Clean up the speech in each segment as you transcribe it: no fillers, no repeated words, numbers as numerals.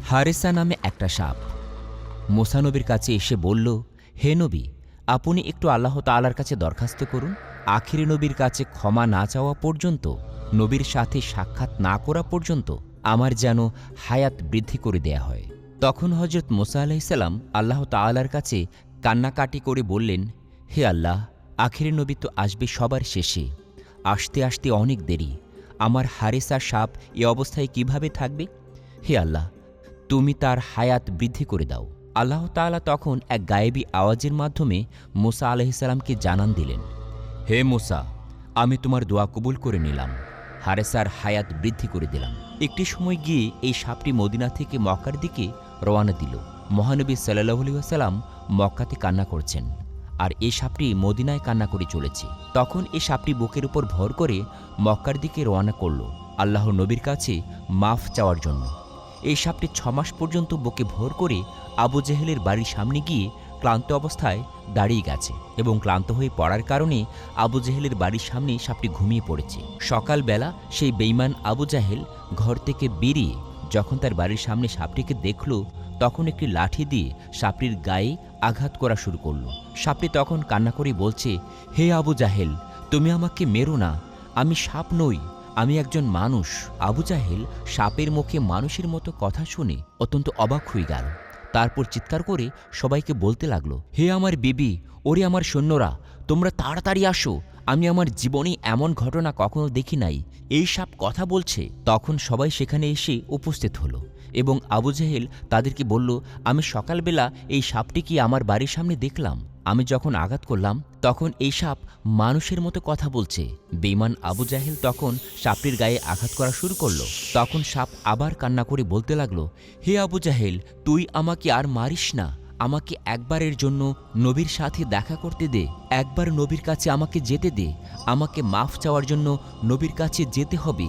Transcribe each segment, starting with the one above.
হারেসা নামে একটা সাপ মুসা নবীর কাছে এসে বলল, হে নবী, আপনি একটু আল্লাহ তাআলার কাছে দরখাস্ত করুন, আখিরি নবীর কাছে ক্ষমা না চাওয়া পর্যন্ত, নবীর সাথে সাক্ষাৎ না করা পর্যন্ত আমার যেন হায়াত বৃদ্ধি করে দেয়া হয়। তখন হজরত মুসা আলাইহিসসালাম আল্লাহ তাআলার কাছে কান্নাকাটি করে বললেন, হে আল্লাহ, আখিরি নবী তো আসবে সবার শেষে, আসতে আসতে অনেক দেরি, আমার হারেসা সাপ এ অবস্থায় কিভাবে থাকবে? হে আল্লাহ, তুমি তার হায়াত বৃদ্ধি করে দাও। আল্লাহ তাআলা তখন এক গায়েবী আওয়াজের মাধ্যমে মুসা আলাইহিসসালামকে জানান দিলেন, হে মুসা, আমি তোমার দোয়া কবুল করে নিলাম, হারেসার হায়াত বৃদ্ধি করে দিলাম। একটি সময় গিয়ে এই সাপটি মদিনা থেকে মক্কার দিকে রওয়ানা দিল। মহানবী সাল্লাল্লাহু আলাইহি ওয়াসাল্লাম মক্কাতে কান্না করছেন, আর এই সাপটি মদিনায় কান্না করে চলেছে। তখন এই সাপটি বুকের উপর ভর করে মক্কার দিকে রওনা করল আল্লাহর নবীর কাছে মাফ চাওয়ার জন্য। এই সাপটি 6 মাস পর্যন্ত বুকে ভর করে আবু জেহেলের বাড়ির সামনে গিয়ে ক্লান্ত অবস্থায় দাঁড়িয়ে গেছে, এবং ক্লান্ত হয়ে পড়ার কারণে আবু জেহেলের বাড়ির সামনে সাপটি ঘুমিয়ে পড়েছে। সকালবেলা সেই বেঈমান আবু জাহেল ঘর থেকে বেরিয়ে যখন তার বাড়ির সামনে সাপটিকে দেখল, তখন একটি লাঠি দিয়ে সাপটির গায়ে আঘাত করা শুরু করল। সাপটি তখন কান্না করে বলছে, হে আবু জাহেল, তুমি আমাকে মেরো না, আমি সাপ নই, আমি একজন মানুষ। আবু জাহেল সাপের মুখে মানুষের মতো কথা শুনে অত্যন্ত অবাক হয়ে গেল। তারপর চিৎকার করে সবাইকে বলতে লাগলো, হে আমার বিবি, ওরে আমার সৈন্যরা, তোমরা তাড়াতাড়ি আসো, আমি আমার জীবনে এমন ঘটনা কখনো দেখি নাই, এই সাপ কথা বলছে। তখন সবাই সেখানে এসে উপস্থিত হলো এবং আবু জাহেল তাদেরকে বলল, আমি সকালবেলা এই সাপটিকে আমার বাড়ির সামনে দেখলাম, আমি যখন আঘাত করলাম তখন এই সাপ মানুষের মতো কথা বলছে। বেঈমান আবু জাহেল তখন সাপটির গায়ে আঘাত করা শুরু করলো। তখন সাপ আবার কান্না করে বলতে লাগলো, হে আবু জাহেল, তুই আমাকে আর মারিস না, আমাকে একবারের জন্য নবীর সাথে দেখা করতে দে, একবার নবীর কাছে আমাকে যেতে দে, আমাকে মাফ চাওয়ার জন্য নবীর কাছে যেতে হবে।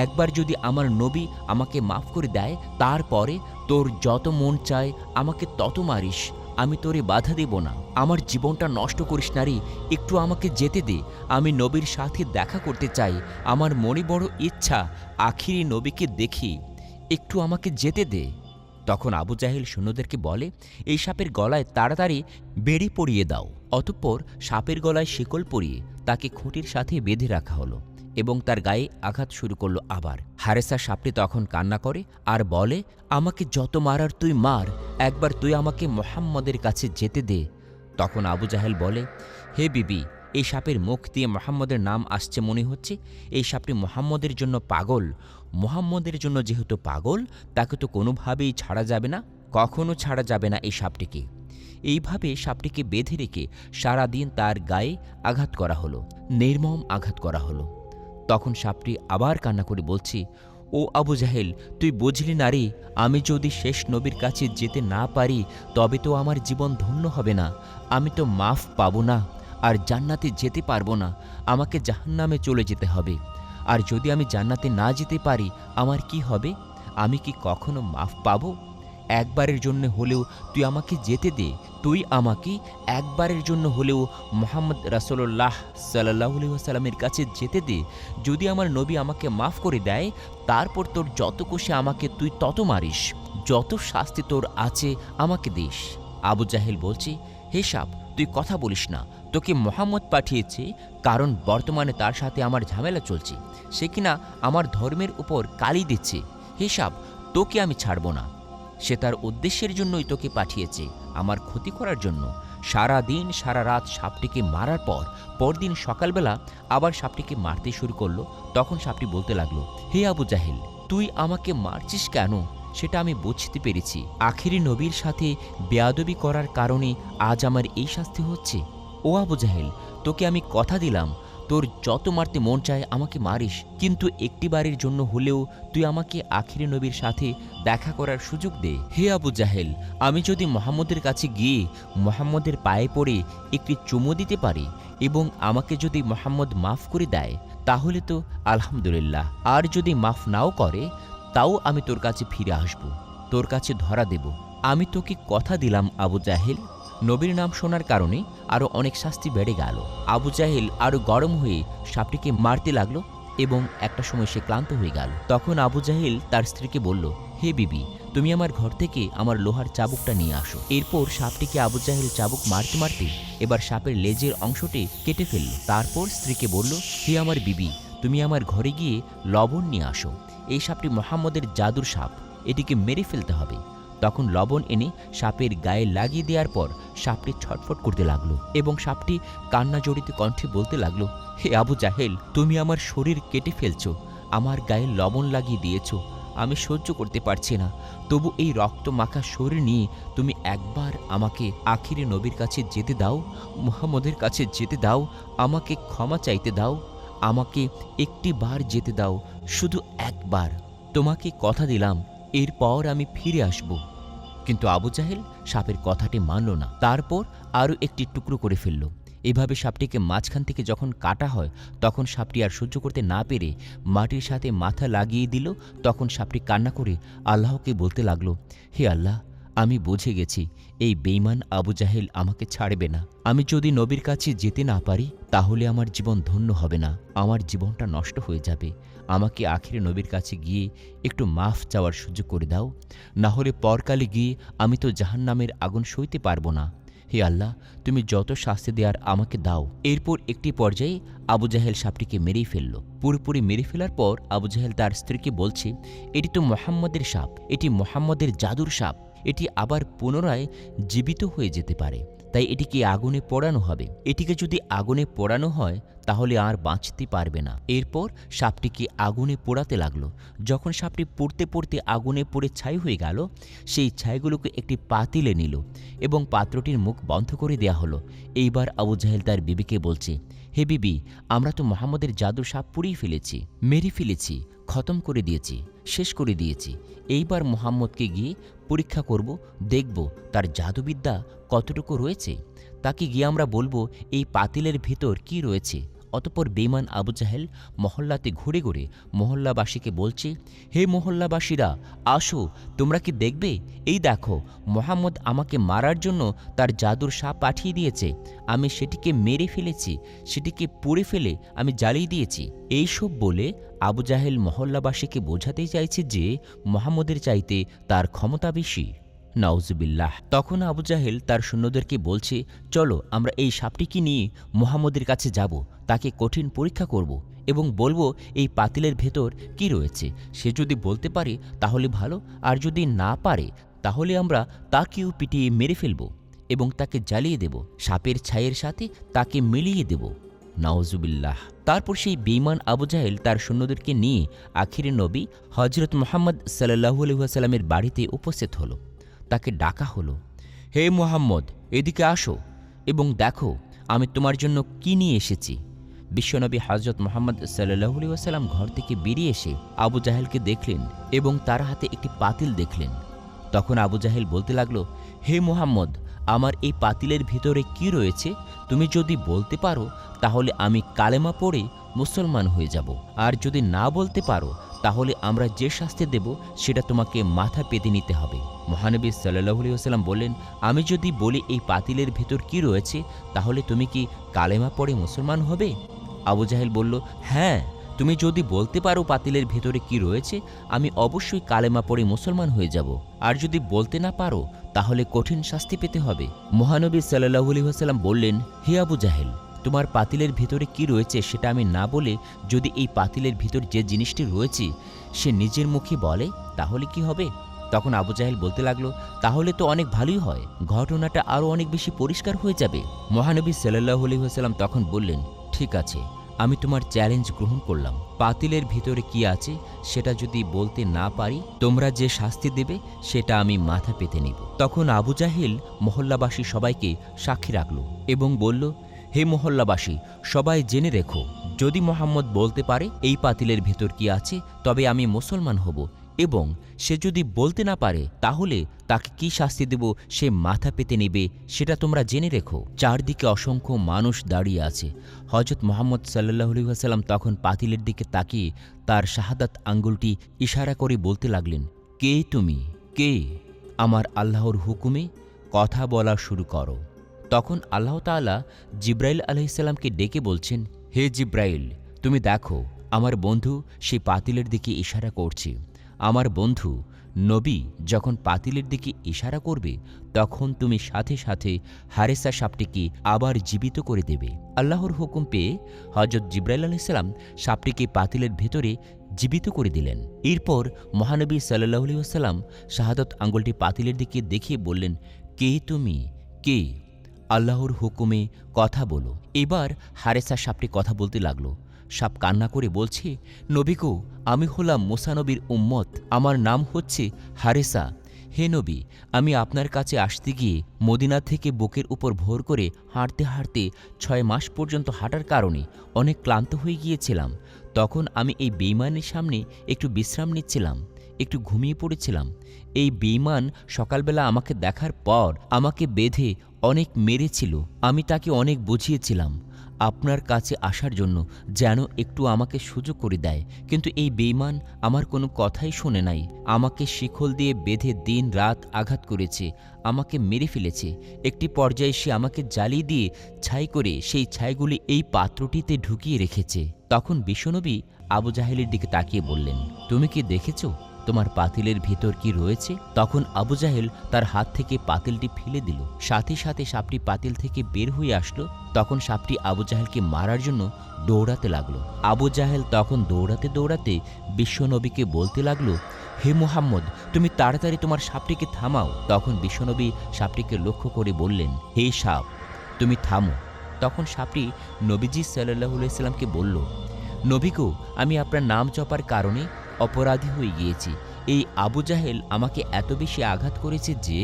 একবার যদি আমার নবী আমাকে মাফ করে দেয়, তারপরে তোর যত মন চায় আমাকে তত মারিস, আমি তোরে বাধা দেব না, আমার জীবনটা নষ্ট করিস না রে, একটু আমাকে যেতে দে, আমি নবীর সাথে দেখা করতে চাই, আমার মনে বড় ইচ্ছা আখিরি নবীকে দেখি, একটু আমাকে যেতে দে। তখন আবু জাহেল সৈন্যদেরকে বলে, এই সাপের গলায় তাড়াতাড়ি বেড়ি পরিয়ে দাও। অতঃপর সাপের গলায় শিকল পরিয়ে তাকে খুঁটির সাথে বেঁধে রাখা হলো এবং তার গায়ে আঘাত শুরু করলো আবার। হারেসা সাপটি তখন কান্না করে আর বলে, আমাকে যত মারার তুই মার, একবার তুই আমাকে মুহাম্মদের কাছে যেতে দে। তখন আবু জাহেল বলে, হে বিবি, এই সাপের মুখ দিয়ে মুহাম্মদের নাম আসছে মনে হচ্ছে, এই সাপটি মুহাম্মদের জন্য পাগল, মুহাম্মদের জন্য যেহেতু পাগল, তাকে তো কোনোভাবেই ছাড়া যাবে না, কখনো ছাড়া যাবে না এই সাপটিকে। এইভাবে সাপটিকে বেঁধে রেখে সারাদিন তার গায়ে আঘাত করা হলো, নির্মম আঘাত করা হলো। তখন সাপটি আবার কান্না করে বলছে, ও আবু জাহেল, তুই বুঝলি না রে, আমি যদি শেষ নবীর কাছে যেতে না পারি তবে তো আমার জীবন ধন্য হবে না, আমি তো মাফ পাবো না, আর জান্নাতে যেতে পারবো না, আমাকে জাহান্নামে চলে যেতে হবে। আর যদি আমি জান্নাতে না যেতে পারি আমার কি হবে? আমি কি কখনো মাফ পাবো? একবারের জন্য হলেও তুই আমাকে যেতে দে, তুই আমাকে একবারের জন্য হলেও মুহাম্মদ রাসূলুল্লাহ সাল্লাল্লাহু আলাইহি ওয়াসাল্লামের কাছে যেতে দে। যদি আমার নবী আমাকে মাফ করে দেয়, তারপর তোর যত খুশি আমাকে তুই তত মারিস, যত শাস্তি তোর আছে আমাকে দিস। আবু জাহেল বলছে, হে সাপ, তুই কথা বলিস না, তোকে মুহাম্মদ পাঠিয়েছে, কারণ বর্তমানে তার সাথে আমার ঝামেলা চলছে, সে কিনা আমার ধর্মের উপর কালি দিচ্ছে। হে সাপ, তোকে আমি ছাড়ব না, সে তার উদ্দেশ্যের জন্যই তোকে পাঠিয়েছে, আমার ক্ষতি করার জন্য। সারা দিন সারা রাত সাপটিকে মারার পর পরদিন সকালবেলা আবার সাপটিকে মারতে শুরু করলো। তখন সাপটি বলতে লাগলো, হে আবু জাহেল, তুই আমাকে মারছিস কেন সেটা আমি বুঝতে পেরেছি, আখিরি নবীর সাথে বেয়াদবি করার কারণে আজ আমার এই শাস্তি হচ্ছে। ও আবু জাহেল, তোকে আমি কথা দিলাম, তোর যত মারতে মন চায় আমাকে মারিস, কিন্তু একটিবারের জন্য হলেও তুই আমাকে আখিরি নবীর সাথে দেখা করার সুযোগ দে। হে আবু জাহেল, আমি যদি মুহাম্মদের কাছে গিয়ে মুহাম্মদের পায়ে পড়ে একটি চুমু দিতে পারি এবং আমাকে যদি মুহাম্মদ মাফ করে দেয়, তাহলে তো আলহামদুলিল্লাহ, আর যদি মাফ নাও করে তাও আমি তোর কাছে ফিরে আসব, তোর কাছে ধরা দেব। আমি তোকে কথা দিলাম আবু জাহেল। নবীর নাম শোনার কারণে আরও অনেক শাস্তি বেড়ে গেল। আবু জাহেল আরও গরম হয়ে সাপটিকে মারতে লাগলো। এবং একটা সময় সে ক্লান্ত হয়ে গেল। তখন আবু জাহেল তার স্ত্রীকে বলল, হে বিবি, তুমি আমার ঘর থেকে আমার লোহার চাবুকটা নিয়ে আসো। এরপর সাপটিকে আবু জাহেল চাবুক মারতে মারতে এবার সাপের লেজের অংশটি কেটে ফেলল। তারপর স্ত্রীকে বলল, হে আমার বিবি, তুমি আমার ঘরে গিয়ে লবণ নিয়ে আসো। এই সাপটি মোহাম্মদের জাদুর সাপ, এটিকে মেরে ফেলতে হবে। তখন লবণ এনে সাপের গায়ে লাগিয়ে দেওয়ার পর সাপটি ছটফট করতে লাগলো এবং সাপটি কান্না জড়িত কণ্ঠে বলতে লাগলো, হে আবু জাহেল, তুমি আমার শরীর কেটে ফেলছো, আমার গায়ে লবণ লাগিয়ে দিয়েছো, আমি সহ্য করতে পারছি না। তবু এই রক্ত মাখা শরীর নিয়ে তুমি একবার আমাকে আখিরে নবীর কাছে যেতে দাও, মুহাম্মদের কাছে যেতে দাও, আমাকে ক্ষমা চাইতে দাও, আমাকে একটি বার যেতে দাও, শুধু একবার। তোমাকে কথা দিলাম এরপর আমি ফিরে আসব। কিন্তু আবু জাহেল সাপের কথাটি মানল না। তারপর আরও একটি টুকরো করে ফেলল। এভাবে সাপটিকে মাঝখান থেকে যখন কাটা হয় তখন সাপটি আর সহ্য করতে না পেরে মাটির সাথে মাথা লাগিয়ে দিল। তখন সাপটি কান্না করে আল্লাহকে বলতে লাগলো, হে আল্লাহ, আমি বুঝে গেছি এই বেঈমান আবু জাহেল আমাকে ছাড়বে না। আমি যদি নবীর কাছে যেতে না পারি তাহলে আমার জীবন ধন্য হবে না, আমার জীবনটা নষ্ট হয়ে যাবে। আমাকে আখিরে নবীর কাছে গিয়ে একটু মাফ চাওয়ার সুযোগ করে দাও, না হলে পরকালে গিয়ে আমি তো জাহান্নামের আগুন সইতে পারবো না। হে আল্লাহ, তুমি যত শাস্তি দেওয়ার আমাকে দাও। এরপর একটি পর্যায়ে আবু জাহেল সাপটিকে মেরেই ফেলল। পুরোপুরি মেরে ফেলার পর আবু জাহেল তার স্ত্রীকে বলছে, এটি তো মোহাম্মদের সাপ, এটি মোহাম্মদের জাদুর সাপ, এটি আবার পুনরায় জীবিত হয়ে যেতে পারে, তাই এটিকে আগুনে পোড়ানো হবে। এটিকে যদি আগুনে পোড়ানো হয় তাহলে আর বাঁচতে পারবে না। এরপর সাপটিকে আগুনে পোড়াতে লাগলো। যখন সাপটি পড়তে পড়তে আগুনে পড়ে ছাই হয়ে গেল, সেই ছাইগুলোকে একটি পাতিলে নিল এবং পাত্রটির মুখ বন্ধ করে দেয়া হলো। এইবার আবু জাহেল তার বিবিকে বলছে, হে বিবি, আমরা তো মোহাম্মদের জাদুর সাপ পুড়িয়ে ফেলেছি, মেরে ফেলেছি, খতম করে দিয়েছি, শেষ করে দিয়েছি। এইবার মোহাম্মদকে গিয়ে পরীক্ষা করব, দেখব তার জাদুবিদ্যা কতটুকু রয়েছে। তাকে গিয়ে আমরা বলবো এই পাতিলের ভেতর কি রয়েছে। অতঃপর বেঈমান আবু জাহেল মহল্লাতে ঘুরে ঘুরে মহল্লাবাসীকে বলছে, হে মহল্লাবাসীরা, আসো, তোমরা কি দেখবে? এই দেখো, মোহাম্মদ আমাকে মারার জন্য তার জাদুর সাপ পাঠিয়ে দিয়েছে, আমি সেটিকে মেরে ফেলেছি, সেটিকে পুড়ে ফেলে আমি জ্বালিয়ে দিয়েছি। এইসব বলে আবু জাহেল মহল্লাবাসীকে বোঝাতে চাইছে যে মোহাম্মদের চাইতে তার ক্ষমতা বেশি। নাউজুবিল্লাহ। তখন আবু জাহেল তার সৈন্যদেরকে বলছে, চলো আমরা এই সাপটিকে নিয়ে মুহাম্মদের কাছে যাব, তাকে কঠিন পরীক্ষা করব এবং বলবো এই পাতিলের ভেতর কি রয়েছে। সে যদি বলতে পারে তাহলে ভালো, আর যদি না পারে তাহলে আমরা তাকেও পিটিয়ে মেরে ফেলব এবং তাকে জ্বালিয়ে দেব, সাপের ছাইয়ের সাথে তাকে মিলিয়ে দেব। নাউজুবিল্লাহ। তারপর সেই বেঈমান আবু জাহেল তার সৈন্যদেরকে নিয়ে আখিরে নবী হজরত মুহাম্মদ সাল্লাল্লাহু আলাইহি ওয়াসাল্লামের বাড়িতে উপস্থিত হলো। তাকে ডাকা হলো, হে মুহাম্মদ, এদিকে আসো এবং দেখো আমি তোমার জন্য কি নিয়ে এসেছি। বিশ্বনবী হজরত মুহাম্মদ সাল্লাল্লাহু আলাইহি ওয়াসাল্লাম ঘর থেকে বেরিয়ে এসে আবু জাহেলকে দেখলেন এবং তার হাতে একটি পাতিল দেখলেন। তখন আবু জাহেল বলতে লাগলো, হে মুহাম্মদ, আমার এই পাতিলের ভিতরে কি রয়েছে তুমি যদি বলতে পারো তাহলে আমি কালেমা পড়ে মুসলমান হয়ে যাব, আর যদি না বলতে পারো তাহলে আমরা যে শাস্তি দেব সেটা তোমাকে মাথা পেতে নিতে হবে। মহানবী সাল্লাল্লাহু আলাইহি ওয়াসাল্লাম বললেন, আমি যদি বলি এই পাতিলের ভেতর কি রয়েছে তাহলে তুমি কি কালেমা পড়ে মুসলমান হবে? আবু জাহেল বলল, হ্যাঁ, তুমি যদি বলতে পারো পাতিলের ভেতরে কি রয়েছে আমি অবশ্যই কালেমা পড়ে মুসলমান হয়ে যাব, আর যদি বলতে না পারো তাহলে কঠিন শাস্তি পেতে হবে। মহানবী সাল্লাল্লাহু আলাইহি ওয়াসাল্লাম বললেন, হে আবু জাহেল, তোমার পাতিলের ভিতরে কি রয়েছে সেটা আমি না বলে যদি এই পাতিলের ভিতর যে জিনিসটি রয়েছে সে নিজের মুখে বলে তাহলে কি হবে? তখন আবু জাহেল বলতে লাগলো, তাহলে তো অনেক ভালোই হয়, ঘটনাটা আরও অনেক বেশি পরিষ্কার হয়ে যাবে। মহানবী সাল্লাল্লাহু আলাইহি ওয়াসাল্লাম তখন বললেন, ঠিক আছে, আমি তোমার চ্যালেঞ্জ গ্রহণ করলাম। পাতিলের ভিতরে কি আছে সেটা যদি বলতে না পারি তোমরা যে শাস্তি দেবে সেটা আমি মাথা পেতে নিব। তখন আবু জাহেল মহল্লাবাসী সবাইকে সাক্ষী রাখল এবং বলল, হে মহল্লাবাসী, সবাই জেনে রেখো, যদি মোহাম্মদ বলতে পারে এই পাতিলের ভেতর কি আছে তবে আমি মুসলমান হব, এবং সে যদি বলতে না পারে তাহলে তাকে কি শাস্তি দেব সে মাথা পেতে নেবে, সেটা তোমরা জেনে রেখো। চারদিকে অসংখ্য মানুষ দাঁড়িয়ে আছে। হযরত মুহাম্মদ সাল্লাল্লাহু আলাইহি ওয়াসাল্লাম তখন পাতিলের দিকে তাকিয়ে তার শাহাদাত আঙ্গুলটি ইশারা করে বলতে লাগলেন, কে তুমি? কে? আমার আল্লাহর হুকুমে কথা বলা শুরু করো। তখন আল্লাহ তাআলা জিব্রাইল আলাইহিস সালামকে ডেকে বলছেন, হে জিব্রাইল, তুমি দেখো আমার বন্ধু সেই পাতিলের দিকে ইশারা করছে। আমার বন্ধু নবী যখন পাতিলের দিকে ইশারা করবে তখন তুমি সাথে সাথে হারেসা সাপটিকে আবার জীবিত করে দেবে। আল্লাহর হুকুম পেয়ে হযরত জিবরাইল আলাইহিস সালাম সাপটিকে পাতিলের ভেতরে জীবিত করে দিলেন। এরপর মহানবী সাল্লাল্লাহু আলাইহি ওয়াসাল্লাম শাহাদত আঙ্গুলটি পাতিলের দিকে দেখিয়ে বললেন, কে তুমি? কে? আল্লাহর হুকুমে কথা বলো। এবার হারেসা সাপটি কথা বলতে লাগলো। সাপ কান্না করে বলছে, নবী গো, আমি হলাম মুসা নবীর উম্মত, আমার নাম হচ্ছে হারেসা। হে নবী, আমি আপনার কাছে আসতে গিয়ে মদিনা থেকে বুকের উপর ভর করে হাঁটতে হাঁটতে 6 মাস পর্যন্ত হাঁটার কারণে অনেক ক্লান্ত হয়ে গিয়েছিলাম। তখন আমি এই বেঈমানের সামনে একটু বিশ্রাম নিচ্ছিলাম, একটু ঘুমিয়ে পড়েছিলাম। এই বেঈমান সকালবেলা আমাকে দেখার পর আমাকে বেঁধে অনেক মেরেছিল। আমি তাকে অনেক বুঝিয়েছিলাম আপনার কাছে আসার জন্য, যেন একটু আমাকে সুযোগ করে দেয়, কিন্তু এই বেঈমান আমার কোনো কথাই শোনে নাই। আমাকে শিকল দিয়ে বেঁধে দিন রাত আঘাত করেছে, আমাকে মেরে ফেলেছে। একটি পর্যায়ে সে আমাকে জ্বালিয়ে দিয়ে ছাই করে সেই ছাইগুলি এই পাত্রটিতে ঢুকিয়ে রেখেছে। তখন বিশ্বনবী আবু জাহেলের দিকে তাকিয়ে বললেন, তুমি কি দেখেছ তোমার পাতিলের ভেতর কি রয়েছে? তখন আবু জাহেল তার হাত থেকে পাতিলটি ফেলে দিল। সাথে সাথে সাপটি পাতিল থেকে বের হয়ে আসলো। তখন সাপটি আবু জাহেলকে মারার জন্য দৌড়াতে লাগলো। আবু জাহেল তখন দৌড়াতে দৌড়াতে বিশ্বনবীকে বলতে লাগলো, হে মুহাম্মদ, তুমি তাড়াতাড়ি তোমার সাপটিকে থামাও। তখন বিশ্বনবী সাপটিকে লক্ষ্য করে বললেন, হে সাপ, তুমি থামো। তখন সাপটি নবীজি সাল্লাল্লাহু আলাইহি সাল্লামকে বলল, নবী গো, আমি আপনার নাম জপার কারণে অপরাধী হয়ে গিয়েছি। এই আবু জাহেল আমাকে এত বেশি আঘাত করেছে, যে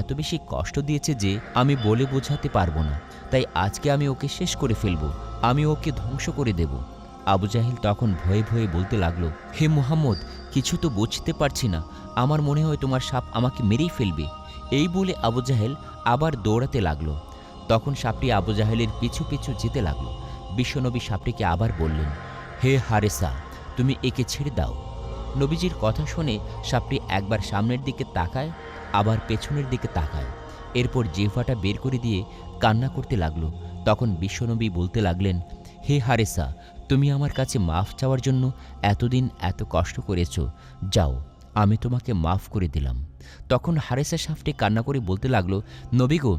এত বেশি কষ্ট দিয়েছে যে আমি বলে বোঝাতে পারবো না। তাই আজকে আমি ওকে শেষ করে ফেলব, আমি ওকে ধ্বংস করে দেব। আবু জাহেল তখন ভয়ে ভয়ে বলতে লাগলো, হে মুহাম্মদ, কিছু তো বুঝতে পারছি না, আমার মনে হয় তোমার সাপ আমাকে মেরেই ফেলবে। এই বলে আবু জাহেল আবার দৌড়াতে লাগলো। তখন সাপটি আবু জাহেলের পিছু পিছু যেতে লাগলো। বিশ্বনবী সাপটিকে আবার বললেন, হে হারেসা, তুমি একে ছেড়ে দাও। নবীজির কথা শুনে সাপটি একবার সামনের দিকে তাকায়, আবার পেছনের দিকে তাকায়, এরপর জিহ্বাটা বের করে দিয়ে কান্না করতে লাগলো। তখন বিশ্বনবী বলতে লাগলেন, হে হারেসা, তুমি আমার কাছে মাফ চাওয়ার জন্য এতদিন এত কষ্ট করেছ, যাও, আমি তোমাকে মাফ করে দিলাম। তখন হারেসা সাপটি কান্না করে বলতে লাগলো, নবী গো,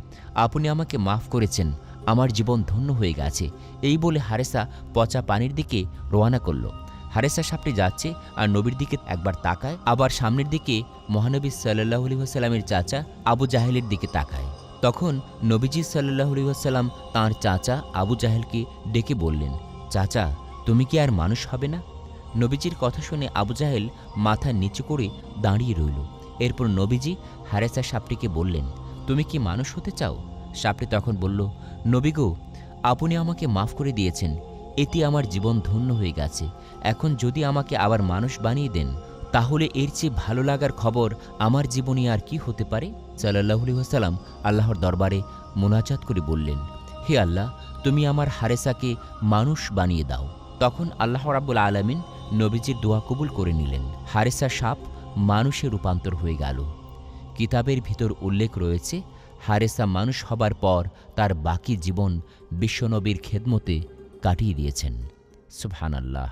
আপনি আমাকে মাফ করেছেন, আমার জীবন ধন্য হয়ে গেছে। এই বলে হারেসা পচা পানির দিকে রওনা করল। হারেসা সাপটি যাচ্ছে আর নবীর দিকে একবার তাকায়, আবার সামনের দিকে মহানবী সাল্লাল্লাহু আলাইহি ওয়াসাল্লামের চাচা আবু জাহেলের দিকে তাকায়। তখন নবীজি সাল্লাল্লাহু আলাইহি ওয়াসাল্লাম তাঁর চাচা আবু জাহেলকে ডেকে বললেন, চাচা, তুমি কি আর মানুষ হবে না? নবীজির কথা শুনে আবু জাহেল মাথা নিচু করে দাঁড়িয়ে রইল। এরপর নবীজি হারেসা সাপটিকে বললেন, তুমি কি মানুষ হতে চাও? সাপটি তখন বলল, নবী গো, আপনি আমাকে মাফ করে দিয়েছেন, এতে আমার জীবন ধন্য হয়ে গেছে। এখন যদি আমাকে আবার মানুষ বানিয়ে দেন, তাহলে এর চেয়ে ভালো লাগার খবর আমার জীবনে আর কি হতে পারে? সাল্লাল্লাহু আলাইহি ওয়াসাল্লাম আল্লাহর দরবারে মোনাজাত করে বললেন, হে আল্লাহ, তুমি আমার হারেসাকে মানুষ বানিয়ে দাও। তখন আল্লাহ রাব্বুল আলামিন নবীজির দোয়া কবুল করে নিলেন। হারেসা সাপ মানুষে রূপান্তর হয়ে গেল। কিতাবের ভিতর উল্লেখ রয়েছে, হারেসা মানুষ হবার পর তার বাকি জীবন বিশ্বনবীর খেদমতে কাটিয়ে দিয়েছেন। সুবহানাল্লাহ।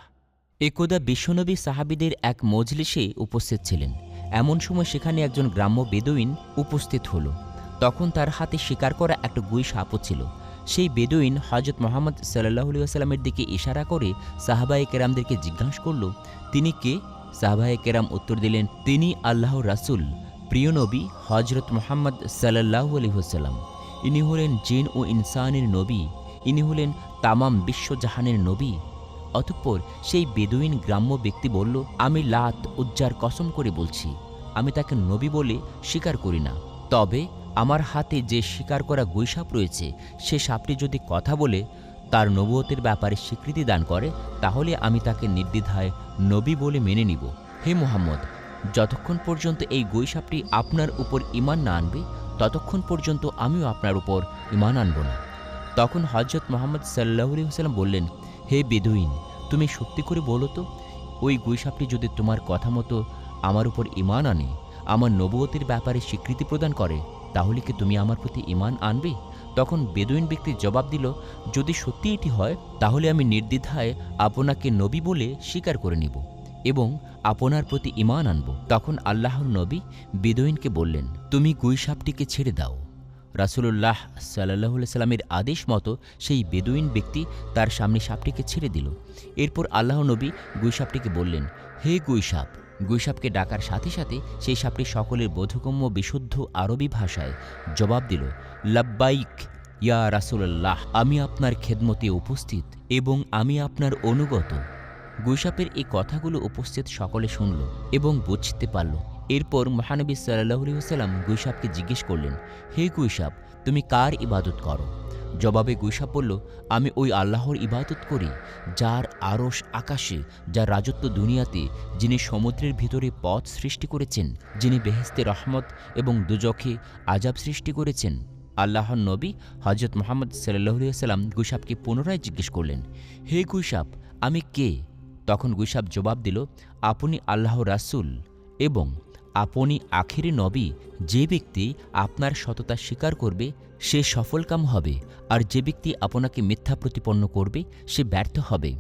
একদা বিশ্বনবী সাহাবীদের এক মজলিসে উপস্থিত ছিলেন। এমন সময় সেখানে একজন গ্রাম্য বেদুইন উপস্থিত হল। তখন তার হাতে শিকার করা একটা গুই সাপও ছিল। সেই বেদুইন হযরত মুহাম্মদ সাল্লাল্লাহু আলাইহি ওয়াসাল্লামের দিকে ইশারা করে সাহাবায়ে কেরামদেরকে জিজ্ঞাসা করল, তিনি কে? সাহাবায়ে কেরাম উত্তর দিলেন, তিনি আল্লাহর রাসূল, প্রিয় নবী হযরত মুহাম্মদ সাল্লাল্লাহু আলাইহি ওয়াসাল্লাম। ইনি হলেন জিন ও ইনসানের নবী, ইনি হলেন তামাম বিশ্বজাহানের নবী। অতঃপর সেই বেদুইন গ্রাম্য ব্যক্তি বলল, আমি লাত উজ্জার কসম করে বলছি, আমি তাকে নবী বলে স্বীকার করি না। তবে আমার হাতে যে শিকার করা গুইসাপ রয়েছে, সে সাপটি যদি কথা বলে তার নবুয়তের ব্যাপারে স্বীকৃতি দান করে, তাহলে আমি তাকে নির্দ্বিধায় নবী বলে মেনে নিব। হে মুহাম্মদ, যতক্ষণ পর্যন্ত এই গুইসাপটি আপনার উপর ঈমান না আনবে, ততক্ষণ পর্যন্ত আমিও আপনার উপর ঈমান আনব না। তখন হযরত মুহাম্মদ সাল্লাল্লাহু আলাইহি ওয়াসাল্লাম বললেন, হে বেদুইন, তুমি সত্যি করে বলো তো, ওই গুইসাপটি যদি তোমার কথা মতো আমার উপর ঈমান আনে, আমার নবুয়তের ব্যাপারে স্বীকৃতি প্রদান করে, তাহলে কি তুমি আমার প্রতি ঈমান আনবে? তখন বেদুইন ব্যক্তি জবাব দিল, যদি সত্যি এটি হয় তাহলে আমি নির্দ্বিধায় আপনাকে নবী বলে স্বীকার করে নিব এবং আপনার প্রতি ঈমান আনব। তখন আল্লাহর নবী বেদুইনকে বললেন, তুমি গুইসাপটিকে ছেড়ে দাও। রাসূলুল্লাহ সাল্লাল্লাহু আলাইহি সাল্লামের আদেশ মতো সেই বেদুইন ব্যক্তি তার সামনে সাপটিকে ছেড়ে দিল। এরপর আল্লাহ নবী গুইসাপটিকে বললেন, হে গুইসাপ। গুইসাপকে ডাকার সাথে সাথে সেই সাপটি সকলের বোধগম্য বিশুদ্ধ আরবি ভাষায় জবাব দিল, লাব্বাইক ইয়া রাসূলুল্লাহ, আমি আপনার খেদমতে উপস্থিত এবং আমি আপনার অনুগত। গুইসাপের এই কথাগুলো উপস্থিত সকলে শুনল এবং বুঝতে পারল। এরপর মহানবী সাল্লাল্লাহু আলাইহি ওয়াসাল্লাম গুইসাপকে জিজ্ঞেস করলেন, হে গুইসাপ, তুমি কার ইবাদত করো? জবাবে গুইসাপ বলল, আমি ওই আল্লাহর ইবাদত করি যার আরশ আকাশে, যার রাজত্ব দুনিয়াতে, যিনি সমুদ্রের ভিতরে পথ সৃষ্টি করেছেন, যিনি বেহেশতে রহমত এবং দুজখে আজাব সৃষ্টি করেছেন। আল্লাহর নবী হযরত মুহাম্মদ সাল্লাল্লাহু আলাইহি ওয়াসাল্লাম গুইসাপকে পুনরায় জিজ্ঞেস করলেন, হে গুইসাপ, আমি কে? তখন গুইসাপ জবাব দিল, আপনি আল্লাহর রাসূল এবং আপনি আখিরি নবী। যে ব্যক্তি আপনার সততা স্বীকার করবে সে সফলকাম হবে, আর যে ব্যক্তি আপনাকে মিথ্যা প্রতিপন্ন করবে সে ব্যর্থ হবে।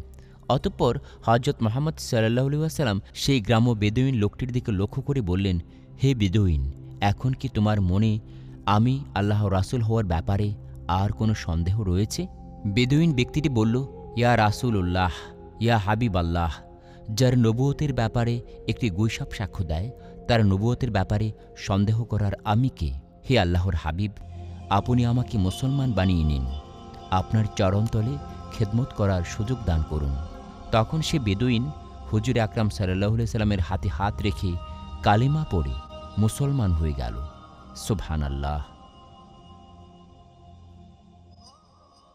অতঃপর হযরত মুহাম্মদ সাল্লাল্লাহু আলাইহি ওয়াসাল্লাম সেই গ্রাম্য বেদুইন লোকটির দিকে লক্ষ্য করে বললেন, হে বেদুইন, এখন কি তোমার মনে আমি আল্লাহর রাসূল হওয়ার ব্যাপারে আর কোনো সন্দেহ রয়েছে? বেদুইন ব্যক্তিটি বলল, ইয়া রাসূলুল্লাহ, ইয়া হাবিব আল্লাহ, যার নবুয়তের ব্যাপারে একটি গুইসাপ সাক্ষ্য দেয়, তার নবুয়তের ব্যাপারে সন্দেহ করার আমি কে? হে আল্লাহর হাবিব, আপনি আমাকে মুসলমান বানিয়ে নিন, আপনার চরণতলে খেদমত করার সুযোগ দান করুন। তখন সে বেদুইন হুজুর আকরাম সাল্লাল্লাহু আলাইহি সাল্লামের হাতে হাত রেখে কালিমা পড়ে মুসলমান হয়ে গেল। সুবহানাল্লাহ।